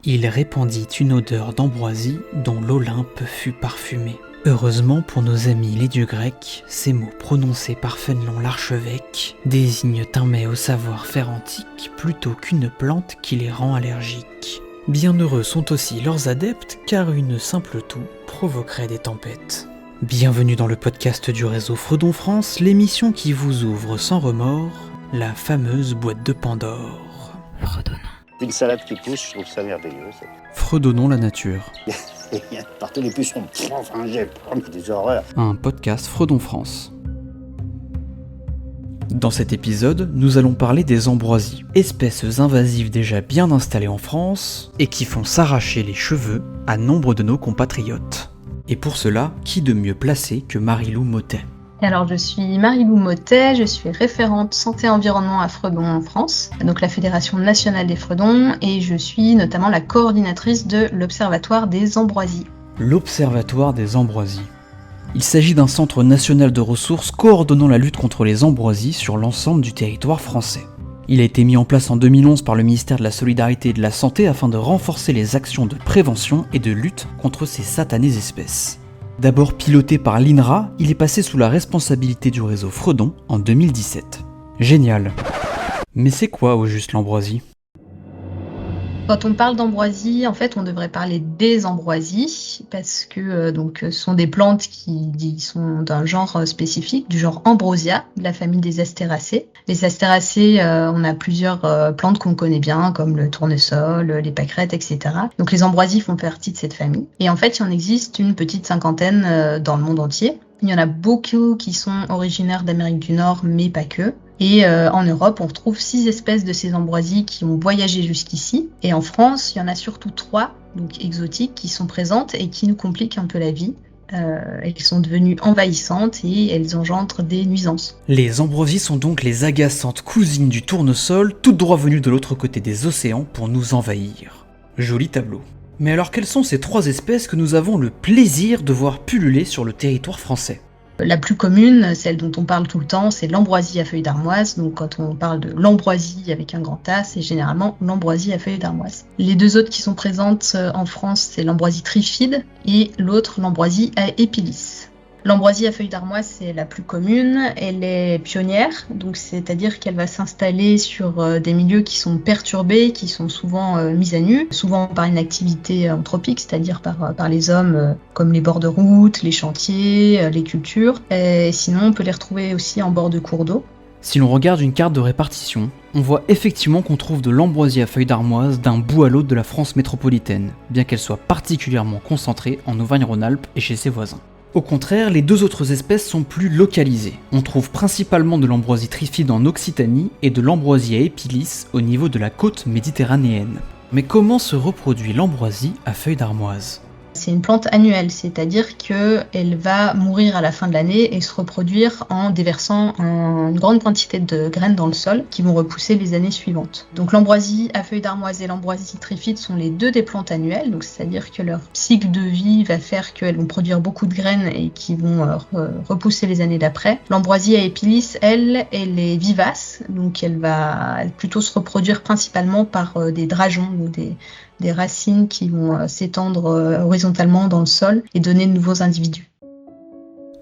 Il répandit une odeur d'ambroisie dont l'Olympe fut parfumé. Heureusement pour nos amis les dieux grecs, ces mots prononcés par Fénelon l'archevêque désignent un mets au savoir-faire antique plutôt qu'une plante qui les rend allergiques. Bienheureux sont aussi leurs adeptes car une simple toux provoquerait des tempêtes. Bienvenue dans le podcast du réseau Fredon France, l'émission qui vous ouvre sans remords la fameuse boîte de Pandore. Fredonnons. Une salade qui pousse, je trouve ça merveilleux. Fredonnons la nature. Il y a partout les pucerons, enfin j'ai des horreurs. Un podcast Fredon France. Dans cet épisode, nous allons parler des ambroisies, espèces invasives déjà bien installées en France et qui font s'arracher les cheveux à nombre de nos compatriotes. Et pour cela, qui de mieux placé que Marie-Lou Mottet ? Alors je suis Marie-Lou Mottet, je suis référente santé-environnement à Fredon en France, donc la Fédération nationale des Fredons, et je suis notamment la coordinatrice de l'Observatoire des ambroisies. L'Observatoire des ambroisies. Il s'agit d'un centre national de ressources coordonnant la lutte contre les ambroisies sur l'ensemble du territoire français. Il a été mis en place en 2011 par le ministère de la Solidarité et de la Santé afin de renforcer les actions de prévention et de lutte contre ces satanées espèces. D'abord piloté par l'INRA, il est passé sous la responsabilité du réseau Fredon en 2017. Génial. Mais c'est quoi au juste l'ambroisie ? Quand on parle d'ambroisie, en fait, on devrait parler des ambroisies parce que ce sont des plantes qui sont d'un genre spécifique, du genre Ambrosia, de la famille des Astéracées. Les Astéracées, on a plusieurs plantes qu'on connaît bien, comme le tournesol, les pâquerettes, etc. Donc les ambroisies font partie de cette famille. Et en fait, il en existe une petite cinquantaine dans le monde entier. Il y en a beaucoup qui sont originaires d'Amérique du Nord, mais pas que. Et en Europe, on retrouve 6 espèces de ces ambroisies qui ont voyagé jusqu'ici. Et en France, il y en a surtout 3, donc exotiques, qui sont présentes et qui nous compliquent un peu la vie. Elles sont devenues envahissantes et elles engendrent des nuisances. Les ambroisies sont donc les agaçantes cousines du tournesol, toutes droit venues de l'autre côté des océans pour nous envahir. Joli tableau. Mais alors quelles sont ces 3 espèces que nous avons le plaisir de voir pulluler sur le territoire français ? La plus commune, celle dont on parle tout le temps, c'est l'ambroisie à feuilles d'armoise. Donc quand on parle de l'ambroisie avec un grand A, c'est généralement l'ambroisie à feuilles d'armoise. Les 2 autres qui sont présentes en France, c'est l'ambroisie trifide et l'autre, l'ambroisie à épilis. L'ambroisie à feuilles d'armoise, c'est la plus commune, elle est pionnière, donc c'est-à-dire qu'elle va s'installer sur des milieux qui sont perturbés, qui sont souvent mis à nu, souvent par une activité anthropique, c'est-à-dire par les hommes, comme les bords de route, les chantiers, les cultures. Et sinon, on peut les retrouver aussi en bord de cours d'eau. Si l'on regarde une carte de répartition, on voit effectivement qu'on trouve de l'ambroisie à feuilles d'armoise d'un bout à l'autre de la France métropolitaine, bien qu'elle soit particulièrement concentrée en Auvergne-Rhône-Alpes et chez ses voisins. Au contraire, les 2 autres espèces sont plus localisées. On trouve principalement de l'ambroisie trifide en Occitanie et de l'ambroisie à épilis au niveau de la côte méditerranéenne. Mais comment se reproduit l'ambroisie à feuilles d'armoise ? C'est une plante annuelle, c'est-à-dire qu'elle va mourir à la fin de l'année et se reproduire en déversant une grande quantité de graines dans le sol qui vont repousser les années suivantes. Donc l'ambroisie à feuilles d'armoise et l'ambroisie trifide sont les 2 des plantes annuelles, donc c'est-à-dire que leur cycle de vie va faire qu'elles vont produire beaucoup de graines et qui vont repousser les années d'après. L'ambroisie à épilis, elle est vivace, donc elle va plutôt se reproduire principalement par des drageons ou des racines qui vont s'étendre horizontalement dans le sol et donner de nouveaux individus.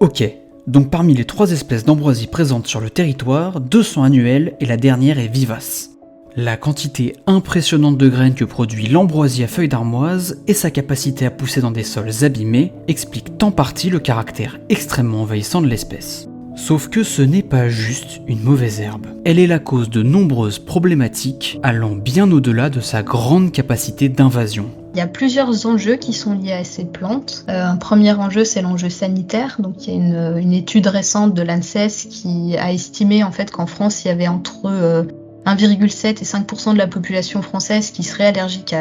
Ok, donc parmi les 3 espèces d'ambroisie présentes sur le territoire, 2 sont annuelles et la dernière est vivace. La quantité impressionnante de graines que produit l'ambroisie à feuilles d'armoise et sa capacité à pousser dans des sols abîmés expliquent en partie le caractère extrêmement envahissant de l'espèce. Sauf que ce n'est pas juste une mauvaise herbe. Elle est la cause de nombreuses problématiques allant bien au-delà de sa grande capacité d'invasion. Il y a plusieurs enjeux qui sont liés à ces plantes. Un premier enjeu, c'est l'enjeu sanitaire. Donc, il y a une étude récente de l'ANSES qui a estimé en fait qu'en France, il y avait entre 1,7 et 5% de la population française qui serait allergique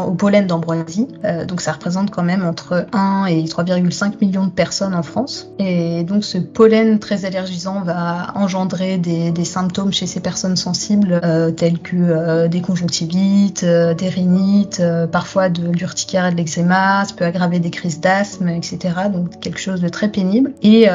au pollen d'ambroisie. Donc ça représente quand même entre 1 et 3,5 millions de personnes en France. Et donc ce pollen très allergisant va engendrer des symptômes chez ces personnes sensibles tels que des conjonctivites, des rhinites, parfois de l'urticaire et de l'eczéma, ça peut aggraver des crises d'asthme, etc. Donc quelque chose de très pénible. Et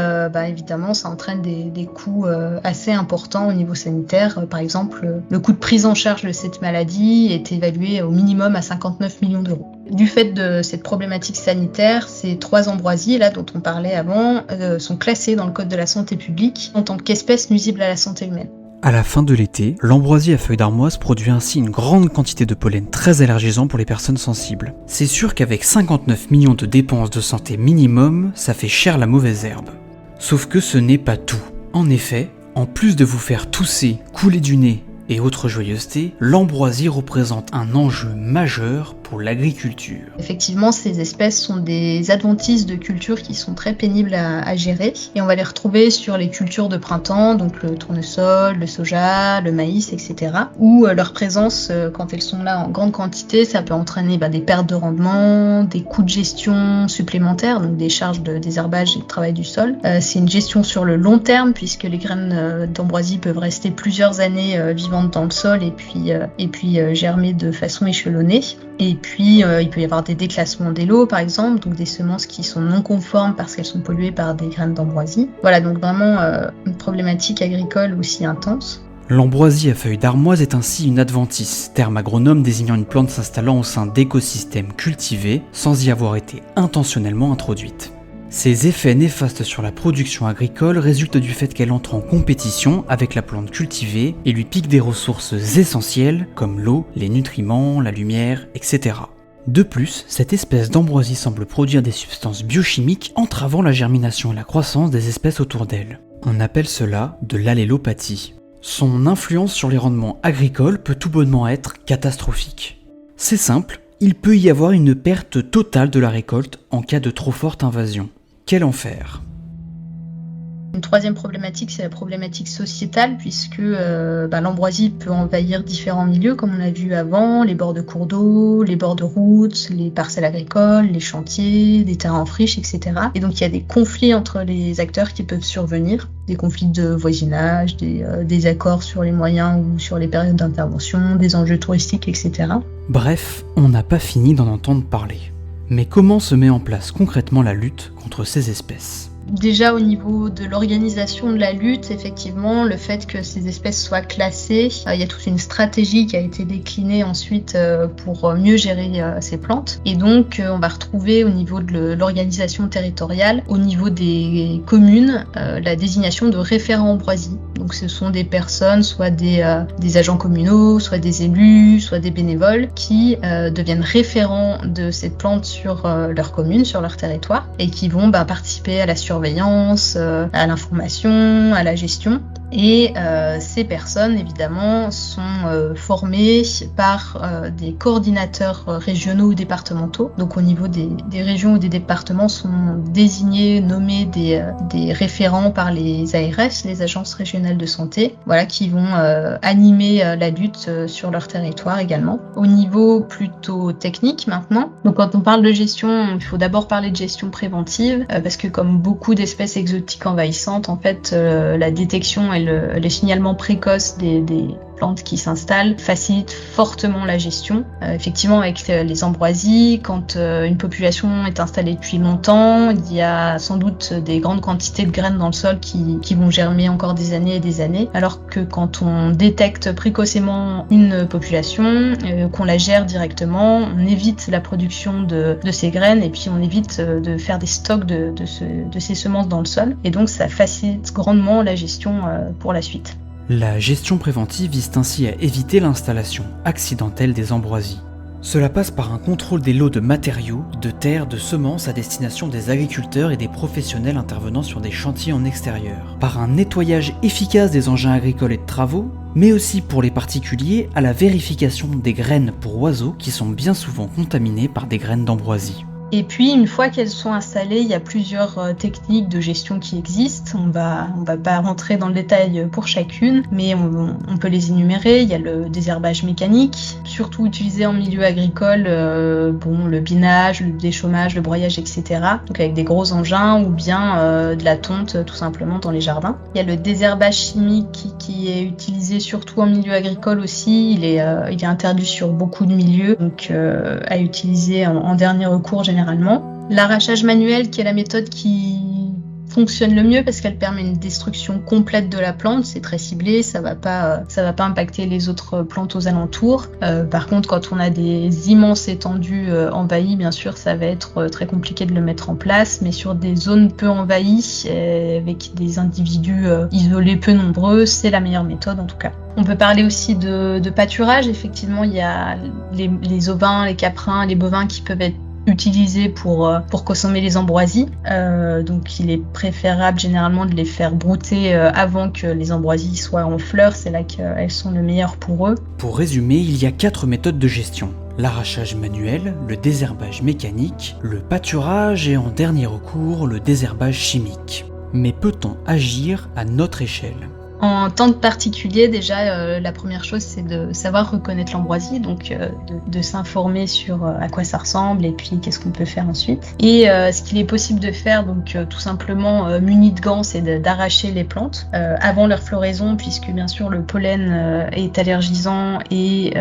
évidemment, ça entraîne des coûts assez importants au niveau sanitaire. Par exemple, le coût de prise en charge de cette maladie est évalué au minimum à 59 millions d'euros. Du fait de cette problématique sanitaire, ces 3 ambroisies là dont on parlait avant sont classées dans le Code de la santé publique en tant qu'espèces nuisibles à la santé humaine. À la fin de l'été, l'ambroisie à feuilles d'armoise produit ainsi une grande quantité de pollen très allergisant pour les personnes sensibles. C'est sûr qu'avec 59 millions de dépenses de santé minimum, ça fait cher la mauvaise herbe. Sauf que ce n'est pas tout. En effet, en plus de vous faire tousser, couler du nez et autres joyeusetés, l'ambroisie représente un enjeu majeur pour l'agriculture. Effectivement, ces espèces sont des adventices de cultures qui sont très pénibles à gérer et on va les retrouver sur les cultures de printemps, donc le tournesol, le soja, le maïs, etc. où leur présence, quand elles sont là en grande quantité, ça peut entraîner des pertes de rendement, des coûts de gestion supplémentaires, donc des charges de désherbage et de travail du sol. C'est une gestion sur le long terme puisque les graines d'ambroisie peuvent rester plusieurs années vivantes dans le sol et puis germer de façon échelonnée. Et puis, il peut y avoir des déclassements des lots, par exemple, donc des semences qui sont non conformes parce qu'elles sont polluées par des graines d'ambroisie. Voilà, donc vraiment une problématique agricole aussi intense. L'ambroisie à feuilles d'armoise est ainsi une adventice, terme agronome désignant une plante s'installant au sein d'écosystèmes cultivés sans y avoir été intentionnellement introduite. Ces effets néfastes sur la production agricole résultent du fait qu'elle entre en compétition avec la plante cultivée et lui pique des ressources essentielles comme l'eau, les nutriments, la lumière, etc. De plus, cette espèce d'ambroisie semble produire des substances biochimiques entravant la germination et la croissance des espèces autour d'elle. On appelle cela de l'allélopathie. Son influence sur les rendements agricoles peut tout bonnement être catastrophique. C'est simple, il peut y avoir une perte totale de la récolte en cas de trop forte invasion. Quel enfer! Une troisième problématique, c'est la problématique sociétale, puisque l'ambroisie peut envahir différents milieux, comme on l'a vu avant, les bords de cours d'eau, les bords de routes, les parcelles agricoles, les chantiers, des terrains en friche, etc. Et donc il y a des conflits entre les acteurs qui peuvent survenir, des conflits de voisinage, des accords sur les moyens ou sur les périodes d'intervention, des enjeux touristiques, etc. Bref, on n'a pas fini d'en entendre parler. Mais comment se met en place concrètement la lutte contre ces espèces ? Déjà au niveau de l'organisation de la lutte, effectivement, le fait que ces espèces soient classées, il y a toute une stratégie qui a été déclinée ensuite pour mieux gérer ces plantes. Et donc on va retrouver au niveau de l'organisation territoriale, au niveau des communes, la désignation de référents ambroisie. Donc ce sont des personnes, soit des agents communaux, soit des élus, soit des bénévoles, qui deviennent référents de cette plante sur leur commune, sur leur territoire, et qui vont participer à la surveillance, à l'information, à la gestion. Et ces personnes, évidemment, sont formées par des coordinateurs régionaux ou départementaux. Donc au niveau des régions ou des départements sont désignés, nommés des référents par les ARS, les agences régionales de santé, voilà, qui vont animer la lutte sur leur territoire également. Au niveau plutôt technique maintenant, donc quand on parle de gestion, il faut d'abord parler de gestion préventive, parce que comme beaucoup d'espèces exotiques envahissantes, en fait, la détection et les signalements précoces des plantes qui s'installent facilitent fortement la gestion. Effectivement, avec les ambroisies, quand une population est installée depuis longtemps, il y a sans doute des grandes quantités de graines dans le sol qui vont germer encore des années et des années, alors que quand on détecte précocement une population, qu'on la gère directement, on évite la production de ces graines et puis on évite de faire des stocks de ces semences dans le sol. Et donc ça facilite grandement la gestion pour la suite. La gestion préventive vise ainsi à éviter l'installation accidentelle des ambroisies. Cela passe par un contrôle des lots de matériaux, de terres, de semences à destination des agriculteurs et des professionnels intervenant sur des chantiers en extérieur, par un nettoyage efficace des engins agricoles et de travaux, mais aussi pour les particuliers à la vérification des graines pour oiseaux qui sont bien souvent contaminées par des graines d'ambroisie. Et puis, une fois qu'elles sont installées, il y a plusieurs techniques de gestion qui existent. On va pas rentrer dans le détail pour chacune, mais on peut les énumérer. Il y a le désherbage mécanique, surtout utilisé en milieu agricole, le binage, le déchômage, le broyage, etc. Donc avec des gros engins ou bien de la tonte tout simplement dans les jardins. Il y a le désherbage chimique qui est utilisé surtout en milieu agricole aussi. Il est interdit sur beaucoup de milieux, donc à utiliser en dernier recours généralement. L'arrachage manuel, qui est la méthode qui fonctionne le mieux parce qu'elle permet une destruction complète de la plante, c'est très ciblé, ça va pas impacter les autres plantes aux alentours. Par contre, quand on a des immenses étendues envahies, bien sûr, ça va être très compliqué de le mettre en place, mais sur des zones peu envahies, avec des individus isolés peu nombreux, c'est la meilleure méthode en tout cas. On peut parler aussi de pâturage. Effectivement, il y a les ovins, les caprins, les bovins qui peuvent être utilisés pour consommer les ambroisies. Donc il est préférable généralement de les faire brouter avant que les ambroisies soient en fleurs. C'est là qu'elles sont le meilleur pour eux. Pour résumer, il y a 4 méthodes de gestion. L'arrachage manuel, le désherbage mécanique, le pâturage et en dernier recours, le désherbage chimique. Mais peut-on agir à notre échelle ? En temps de particulier, déjà, la première chose, c'est de savoir reconnaître l'ambroisie, donc de s'informer sur à quoi ça ressemble et puis qu'est-ce qu'on peut faire ensuite. Et ce qu'il est possible de faire, donc tout simplement muni de gants, c'est d'arracher les plantes avant leur floraison, puisque bien sûr le pollen est allergisant et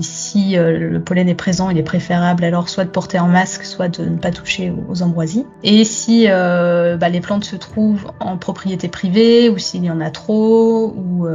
si le pollen est présent, il est préférable alors soit de porter un masque, soit de ne pas toucher aux ambroisies. Et si les plantes se trouvent en propriété privée ou s'il y en a trop, ou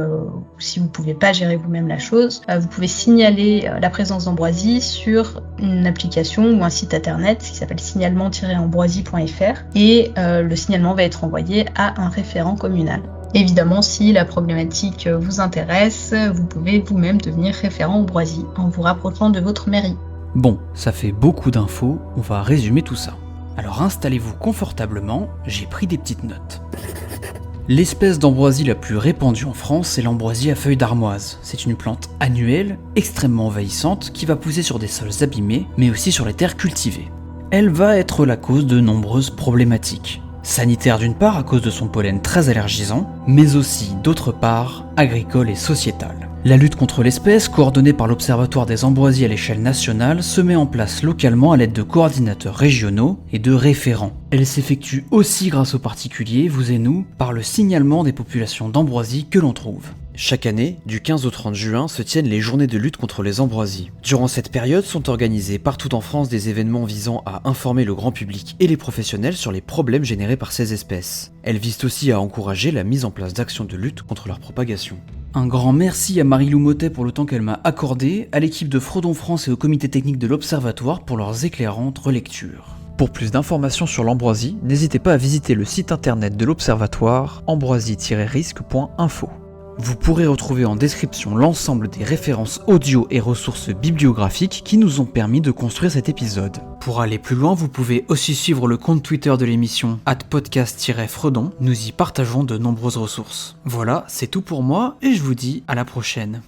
si vous ne pouvez pas gérer vous-même la chose, vous pouvez signaler la présence d'ambroisie sur une application ou un site internet qui s'appelle signalement-ambroisie.fr et le signalement va être envoyé à un référent communal. Évidemment, si la problématique vous intéresse, vous pouvez vous-même devenir référent ambroisie en vous rapprochant de votre mairie. Bon, ça fait beaucoup d'infos, on va résumer tout ça. Alors installez-vous confortablement, j'ai pris des petites notes. L'espèce d'ambroisie la plus répandue en France, c'est l'ambroisie à feuilles d'armoise. C'est une plante annuelle, extrêmement envahissante, qui va pousser sur des sols abîmés, mais aussi sur les terres cultivées. Elle va être la cause de nombreuses problématiques. Sanitaires d'une part à cause de son pollen très allergisant, mais aussi d'autre part, agricoles et sociétales. La lutte contre l'espèce, coordonnée par l'Observatoire des ambroisies à l'échelle nationale, se met en place localement à l'aide de coordinateurs régionaux et de référents. Elle s'effectue aussi grâce aux particuliers, vous et nous, par le signalement des populations d'ambroisie que l'on trouve. Chaque année, du 15 au 30 juin, se tiennent les journées de lutte contre les ambroisies. Durant cette période sont organisés partout en France des événements visant à informer le grand public et les professionnels sur les problèmes générés par ces espèces. Elles visent aussi à encourager la mise en place d'actions de lutte contre leur propagation. Un grand merci à Marie-Lou Mottet pour le temps qu'elle m'a accordé, à l'équipe de Fredon France et au comité technique de l'Observatoire pour leurs éclairantes relectures. Pour plus d'informations sur l'ambroisie, n'hésitez pas à visiter le site internet de l'Observatoire, ambroisie-risque.info. Vous pourrez retrouver en description l'ensemble des références audio et ressources bibliographiques qui nous ont permis de construire cet épisode. Pour aller plus loin, vous pouvez aussi suivre le compte Twitter de l'émission @podcast-fredon, nous y partageons de nombreuses ressources. Voilà, c'est tout pour moi et je vous dis à la prochaine.